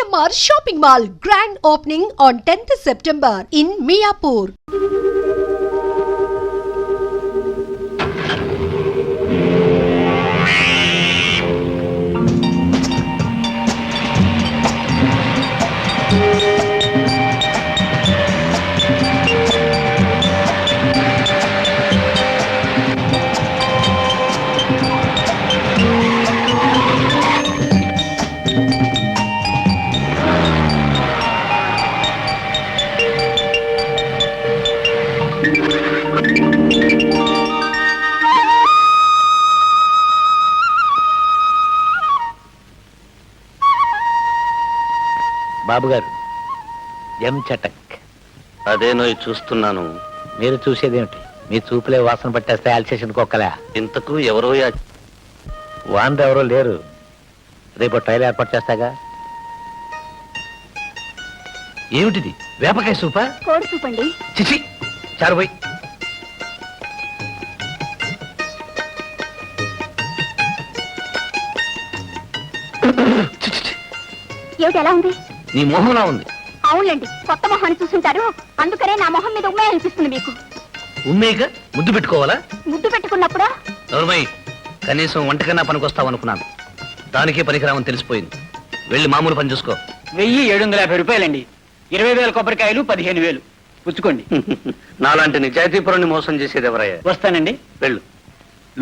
GMR Shopping Mall grand opening on 10th September in Miapur. బాబు గారు, ఎం చటక్. అదేనో చూస్తున్నాను. మీరు చూసేదేమిటి? మీ చూపులే వాసన పట్టేస్తే ఆల్సేషన్ కుక్కలే. ఇంతకు ఎవరో వాంద ఎవరో లేరు. రేపు ట్రైల్ ఏర్పాటు చేస్తాగా. ఏమిటిది? వేపకాయ సూపా? కోడి సూప్ అండి. చిచి, చారుపోయి. ఏమిటి ఎలా ఉంది? నీ మొహంలా ఉంది. అవునండి, కొత్త మొహాన్ని చూసుంటారు, అందుకనే నా మొహం మీద ఉమ్మే అనిపిస్తుంది మీకు. ఉమ్మేక ముద్దు పెట్టుకోవాలా? ముద్దు పెట్టుకున్నప్పుడు నోర్మయ్య, కనీసం వంటకన్నా పనికొస్తావు అనుకున్నాను. దానికే పనికిరామని తెలిసిపోయింది. వెళ్ళి మామూలు పని చూసుకో. 1750 రూపాయలండి. 20,000 కొబ్బరికాయలు, 15,000 పుచ్చుకోండి. నాలాంటి నిజాయితీపురాన్ని మోసం చేసేది ఎవరయ్యా? వస్తానండి. వెళ్ళు.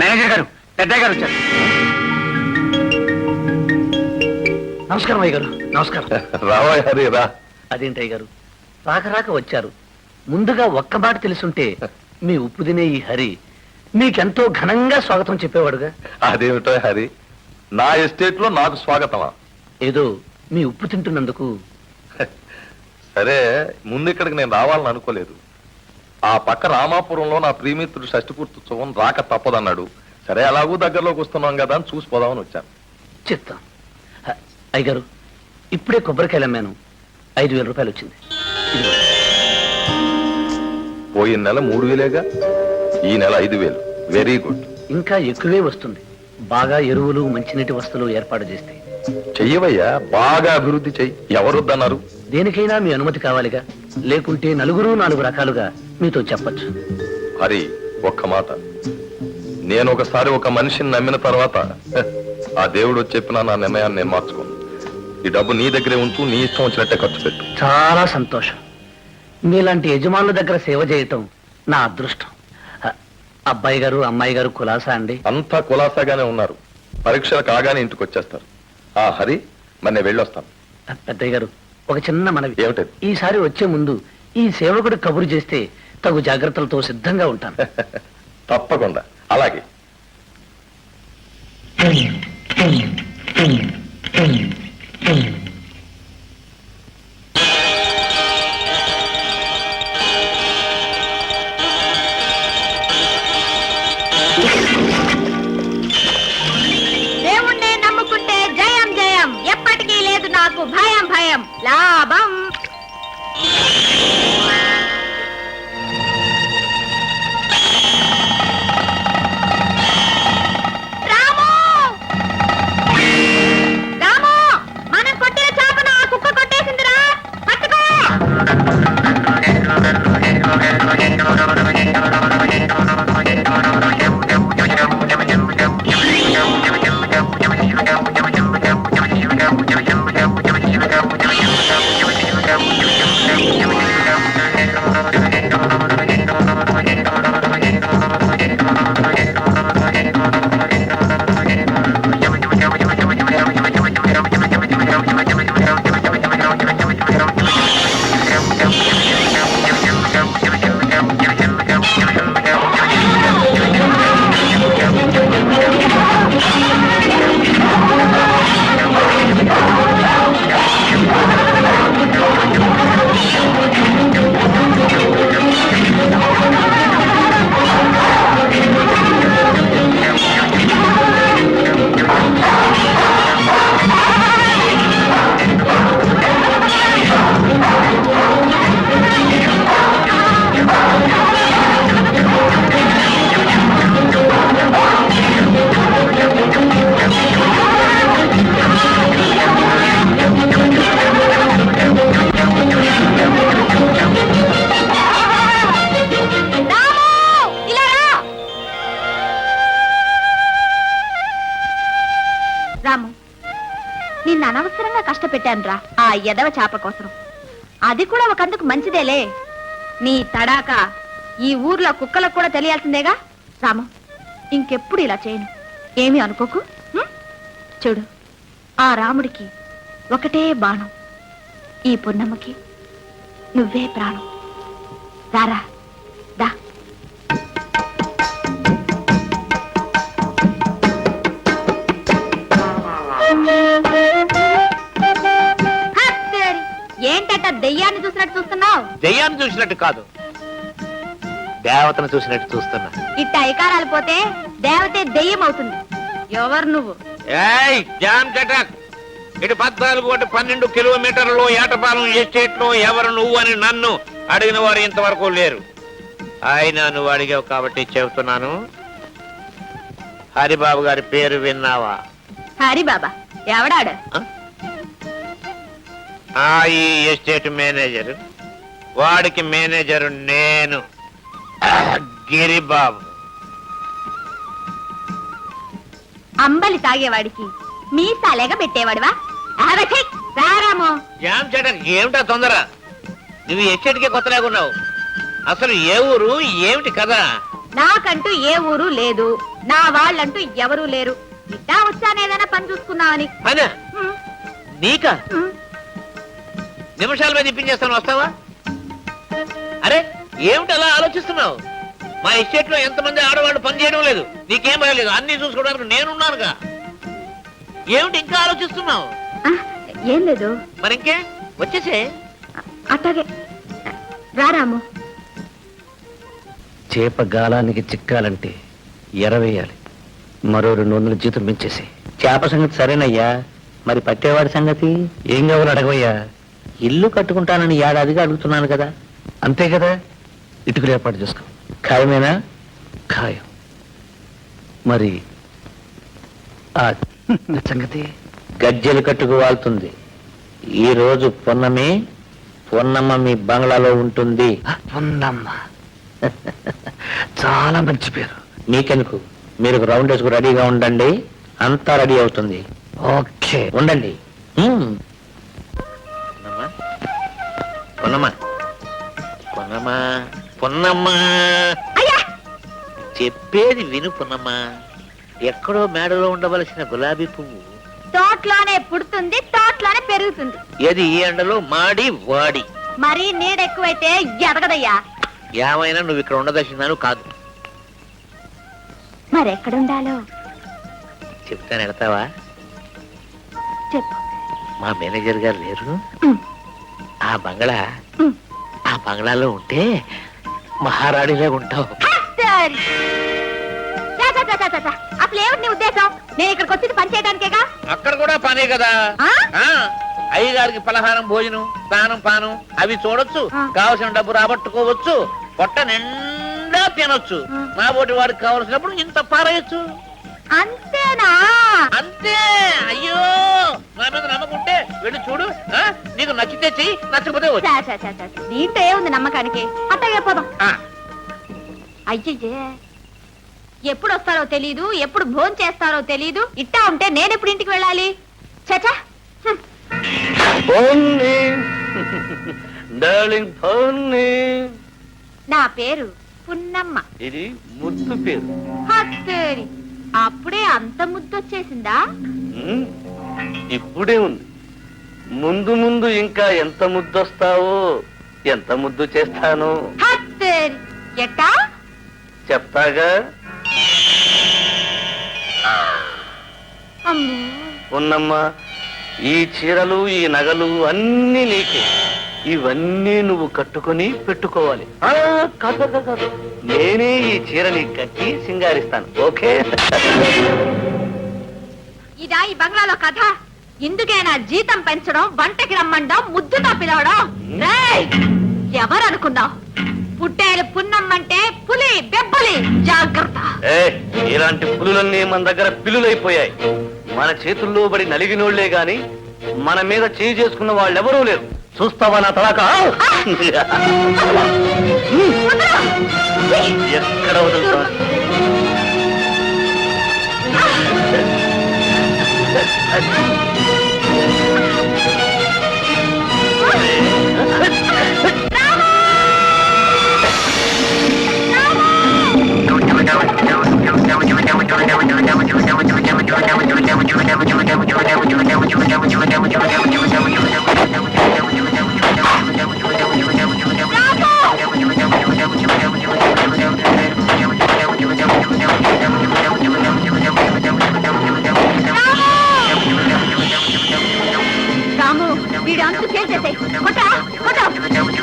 మేనేజర్ గారు, పెద్దయ్య గారు వచ్చారు. నమస్కారం అయ్య గారు. నమస్కారం. రావా? అదేంటి అయ్య గారు, రాక రాక వచ్చారు. ముందుగా ఒక్క మాట తెలుసుంటే మీ ఉప్పు తినే ఈ హరి మీకెంతో ఘనంగా స్వాగతం చెప్పేవాడుగా. అదేమిటో హరి, నా ఎస్టేట్ లో నాకు స్వాగతమా? ఏదో మీ ఉప్పు తింటున్నందుకు. సరే, ముందు ఇక్కడికి నేను రావాలని అనుకోలేదు. ఆ పక్క రామాపురంలో నా ప్రియమిత్రుడు షష్టిపూర్తోత్సవం రాక తప్పదన్నాడు. సరే, అలాగూ దగ్గరలోకి వస్తున్నాం కదా అని చూసిపోదామని వచ్చాను. చెప్తాం. అయ్యగారు, ఇప్పుడే కొబ్బరికాయలు అమ్మాను. 5,000 రూపాయలు వచ్చింది. పోయిన నెల 3,000గా, ఈ నెల 5,000. Very good. ఇంకా ఎక్కువే వస్తుంది. బాగా ఎరువులు, మంచినీటి వస్తువులు ఏర్పాటు చేస్తే. చెయ్యవయ్యా, బాగా అభివృద్ధి చెయ్యి. ఎవరొద్దన్నారు? దేనికైనా మీ అనుమతి కావాలిగా. లేకుంటే 4 రకాలుగా మీతో చెప్పచ్చు. హరి, ఒక్క మాట. నేను ఒకసారి ఒక మనిషిని నమ్మిన తర్వాత ఆ దేవుడు చెప్పిన నా నిర్ణయాన్ని నేను మార్చుకోను. ఈ డబ్బు నీ దగ్గరే ఉంటూ నీ ఇష్టం వచ్చినట్టే ఖర్చు పెట్టు. చాలా సంతోషం. మీలాంటి యజమానుల దగ్గర సేవ చేయటం నా అదృష్టం. అబ్బాయి గారు, అమ్మాయి గారు కులాసా అండి? అంతా కులాసాగానే ఉన్నారు. పరీక్షలు కాగానే ఇంటికి వచ్చేస్తారు. ఆ హరి, మరి నేను వెళ్ళొస్తాను. పెద్దయ్య గారు, ఒక చిన్న మనవి. ఏమిటది? ఈసారి వచ్చే ముందు ఈ సేవకుడు కబురు చేస్తే తగు జాగ్రత్తలతో సిద్ధంగా ఉంటాను. తప్పకుండా. అలాగే. దేవుణ్ణే నమ్ముకుంటే జయం జయం, ఎప్పటికీ లేదు నాకు భయం భయం. లాభం. కష్టపెట్టానురా ఆ ఎదవ చాప కోసం. అది కూడా ఒకందుకు మంచిదేలే. నీ తడాక ఈ ఊర్లో కుక్కలకు కూడా తెలియాల్సిందేగా. రాము, ఇంకెప్పుడు ఇలా చేయను. ఏమీ అనుకోకు. చూడు, ఆ రాముడికి ఒకటే బాణం, ఈ పున్నమ్మకి నువ్వే ప్రాణం. రారా దా. ఏంటట దెయ్యాన్ని చూసినట్టు చూస్తున్నావు? దెయ్యాన్ని చూసినట్టు కాదు, దేవతను చూసినట్టు చూస్తున్నా. ఇట్ట ఐకారాలు పోతే దేవతే దెయ్యం అవుతుంది. ఎవరు నువ్వు? ఇటు 14-12 కిలోమీటర్లు ఏటపాలెం ఎస్టేట్ లో ఎవరు నువ్వు అని నన్ను అడిగిన వారు ఇంతవరకు లేరు. ఆయన నువ్వు అడిగావు కాబట్టి చెబుతున్నాను. హరిబాబు గారి పేరు విన్నావా? హరిబాబా ఎవడాడు? ఈ ఎస్టేట్ మేనేజర్. వాడికి మేనేజర్ నేను, గిరిబాబు. అంబలి తాగేవాడికి మీసాలేగా పెట్టేవాడివా? రారామో. ఏమిటా తొందర? నువ్వు ఎస్టేట్కే కొత్తలాగున్నావు. అసలు ఏ ఊరు, ఏమిటి కదా? నాకంటూ ఏ ఊరు లేదు, నా వాళ్ళంటూ ఎవరూ లేరు. ఇట్టా వచ్చానేదైనా పని చూసుకున్నావని. పనా నీకా? నిమిషాల మీద ఇప్పించేస్తాను, వస్తావా? అరే ఏమిటి అలా ఆలోచిస్తున్నావు? మా ఎస్టేట్ లో ఎంతమంది ఆడవాళ్ళు పని చేయడం లేదు. నీకేం భయం లేదు, అన్ని చూసుకోవడానికి నేనున్నానుగా. ఏమిటి ఇంకా ఆలోచిస్తున్నావు? ఏం లేదు. మరి ఇంకే వచ్చేసే. అట్లాగే రారాము. చేప గాలానికి చిక్కాలంటే ఎరవేయాలి. మరో 200 జీతం పెంచేసి. చేప సంగతి సరేనయ్యా, మరి పట్టేవాడి సంగతి ఏం కావాలో అడగవయ్యా. ఇల్లు కట్టుకుంటానని ఏడాదిగా అడుగుతున్నాను కదా. అంతే కదా, ఇటుకలు ఏర్పాటు చేసుకో. ఖాయమేనా? ఖాయం. మరి ఆ సంగతి గజ్జెలు కట్టుకు వాళ్తుంది. ఈ రోజు పొన్నమ్మ మీ బంగ్లాలో ఉంటుంది. పొన్నమ్మ చాలా మంచి పేరు. మీకెందుకు, మీరు రౌండ్ వేసుకు రెడీగా ఉండండి, అంతా రెడీ అవుతుంది. ఓకే ఉండండి. పొన్నమ్మా చెప్పేది విను పొన్నమ్మా. ఎక్కడో మేడలో ఉండవలసిన గులాబీ పువ్వు తోటలోనే పుడుతుంది, తోటలోనే పెరుగుతుంది. ఏది ఈ ఎండలో మాడి వాడి. మరి నీడ ఎక్కువైతే ఎదగదయ్యా. ఏమైనా నువ్వు ఇక్కడ ఉండదలిసినాను కాదు. మరెక్కడుండాలో చెప్తాను, వెళ్తావా? చెప్పు. మా మేనేజర్ గారు లేరు, ఆ బంగ్లాలో ఉంటే మహారాణిలా ఉంటావు. అసలు ఏమిటి నీ ఉద్దేశం? నేను ఇక్కడికి వచ్చింది పని చేయడానికేగా. అక్కడ కూడా పనే కదా. అయ్యగారికి పలహారం, భోజనం, స్నానం, పానం అవి చూడొచ్చు. కావలసిన డబ్బు రాబట్టుకోవచ్చు, పొట్ట నిండా తినొచ్చు. మా బోటి వాడికి కావలసినప్పుడు ఇంత పారేయచ్చు. అంతేనా? అంతే. అయ్యో, నా మీద నమ్మకుంటే వెళ్ళి చూడు. నీకు నచ్చితే చెయ్యి, నచ్చకపోతే దీంట్లో ఏముంది నమ్మకానికి? అట్టగే పోదాం. అయ్యయ్యే, ఎప్పుడు వస్తారో తెలీదు, ఎప్పుడు భోజనం చేస్తారో తెలీదు. ఇట్టా ఉంటే నేనెప్పుడు ఇంటికి వెళ్ళాలి? చచా. నా పేరు పున్నమ్మ. ఇది ముద్దు పేరు. హత్తేరి, అప్పుడే అంత ముద్దొచ్చేసిందా? ఇప్పుడే ఉంది, ముందు ముందు ఇంకా ఎంత ముద్దొస్తావో, ఎంత ముద్దు చేస్తాను. హత్తేరి, ఎట్టా చెప్తాగా. ఉన్నమ్మా, ఈ చీరలు, ఈ నగలు అన్నీ నీకే. ఇవన్నీ నువ్వు కట్టుకొని పెట్టుకోవాలి. కాదు, నేనే ఈ చీరని కట్టి సింగారిస్తాను. ఓకే? ఇదా ఈ బంగ్లాలో కథ? ఇందుకేనా జీతం పెంచడం, వంటకి రమ్మండం, ముద్దుతో పిలవడం? ఎవరనుకున్నావు? పుట్టేలు పున్నమ్మంటే పులి, బెబ్బలి. జాగ్రత్త. ఇలాంటి పులులన్నీ మన దగ్గర పిల్లులైపోయాయి. మన చేతుల్లో పడి నలిగినోళ్లే గాని మన మీద చేయి చేసుకున్న వాళ్ళెవరూ లేరు. చూస్తావా నా తలాక? ఎక్కడ వదులుతా? వీడు అంతు చేసేసే కొట్టా కొట్టు కొట్టా కొట్టు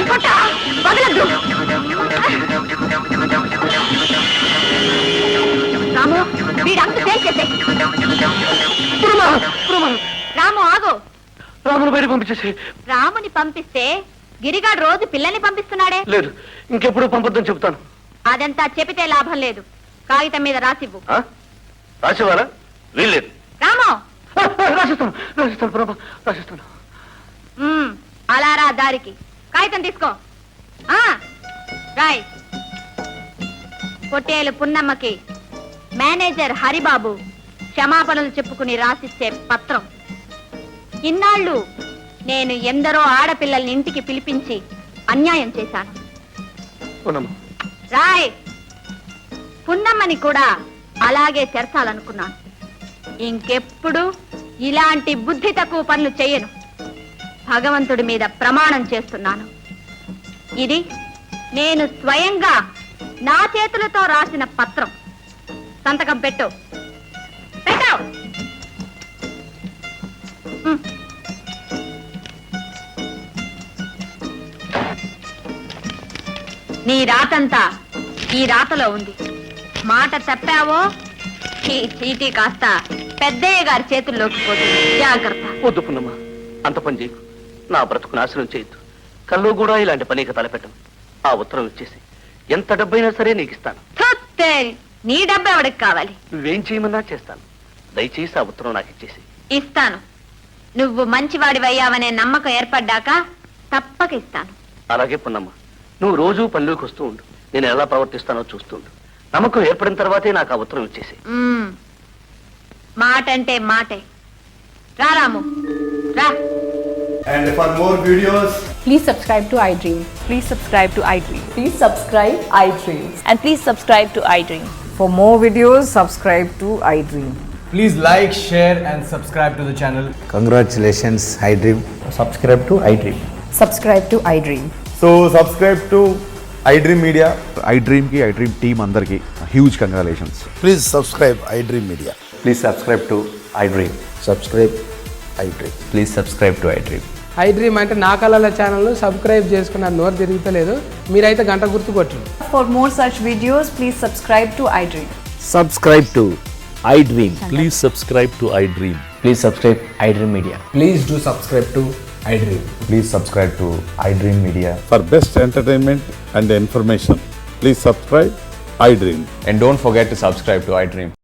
కొట్టా వదలద్దు రాము వీడు అంతు చేసేసే రాము ఆగు రామును బయట పంపించేసి. రాముని పంపిస్తే గిరిగాడు రోజు పిల్లల్ని పంపిస్తున్నాడే. లేదు, ఇంకెప్పుడు పంపొద్దని చెబుతాను. అదంతా చెబితే లాభం లేదు. కాగితం మీద రాసివ్వు. రాసేవారా? వీల్లేదు. రాము రాసిస్తాను రాసిస్తాను ప్రభా, రాసిస్తాను. అలా రా దారికి. కాగితం తీసుకో. రాయ్. పొట్టేలు పున్నమ్మకి మేనేజర్ హరిబాబు క్షమాపణలు చెప్పుకుని రాసిచ్చే పత్రం. ఇన్నాళ్ళు నేను ఎందరో ఆడపిల్లల్ని ఇంటికి పిలిపించి అన్యాయం చేశాను. రాయ్. పున్నమ్మని కూడా అలాగే చేర్చాలనుకున్నాను. ఇంకెప్పుడు ఇలాంటి బుద్ధి తక్కువ పనులు చేయను. భగవంతుడి మీద ప్రమాణం చేస్తున్నాను. ఇది నేను స్వయంగా నా చేతులతో రాసిన పత్రం. సంతకం పెట్టు. పెట్టావు. నీ రాతంతా ఈ రాతలో ఉంది. మాట తప్పావో ఈ చీటీ కాస్త పెద్దయ్య గారి చేతుల్లోకి పోతుంది. జాగ్రత్త. వద్దు పున్నమ్మ, అంత పని చేయకు. నా బ్రతుకు నాశనం చేయొద్దు. కల్లో కూడా ఇలాంటి పనికి తలపెట్టను. ఆ ఉత్తరం ఇచ్చేసి ఎంత డబ్బైనా సరే నీకు ఇస్తాను. నీ డబ్బు ఎవడికి కావాలి? నువ్వేం చేయమన్నా చేస్తాను. దయచేసి ఆ ఉత్తరం నాకు ఇచ్చేసి. ఇస్తాను. నువ్వు మంచివాడివయ్యావనే నమ్మకం ఏర్పడ్డాక తప్పక ఇస్తాను. అలాగే పున్నమ్మ, నువ్వు రోజూ పనిలోకి వస్తూ ఉండు. నేను ఎలా ప్రవర్తిస్తానో చూస్తుండు. నమ్మకం ఏర్పడిన తర్వాతే నాకు ఆ ఉత్తరం ఇచ్చేసి. మాట అంటే మాటే. రా రాము, రా. And for more videos, Please subscribe to iDream. Please subscribe to iDream. Please subscribe iDream. And please subscribe to iDream. For more videos, subscribe to iDream. please like, share, and subscribe to the channel. Congratulations, iDream. Subscribe to iDream. Subscribe to iDream. So, subscribe to iDream Media. iDream ki iDream team andarki huge congratulations. Please subscribe iDream Media. Please subscribe to iDream. Subscribe iDream. Please subscribe to iDream. iDream అంటే నా కళల ఛానల్ను subscribe చేసుకున్న నోరు తిరుగుతలేదు. మీరైతే గంట గుర్తు కొట్టండి. For more such videos, please subscribe to iDream. Subscribe to iDream. Please subscribe to iDream. Please subscribe iDream Media. Please do subscribe to iDream. Please subscribe to iDream Media. For best entertainment and information, please subscribe iDream. And don't forget to subscribe to iDream.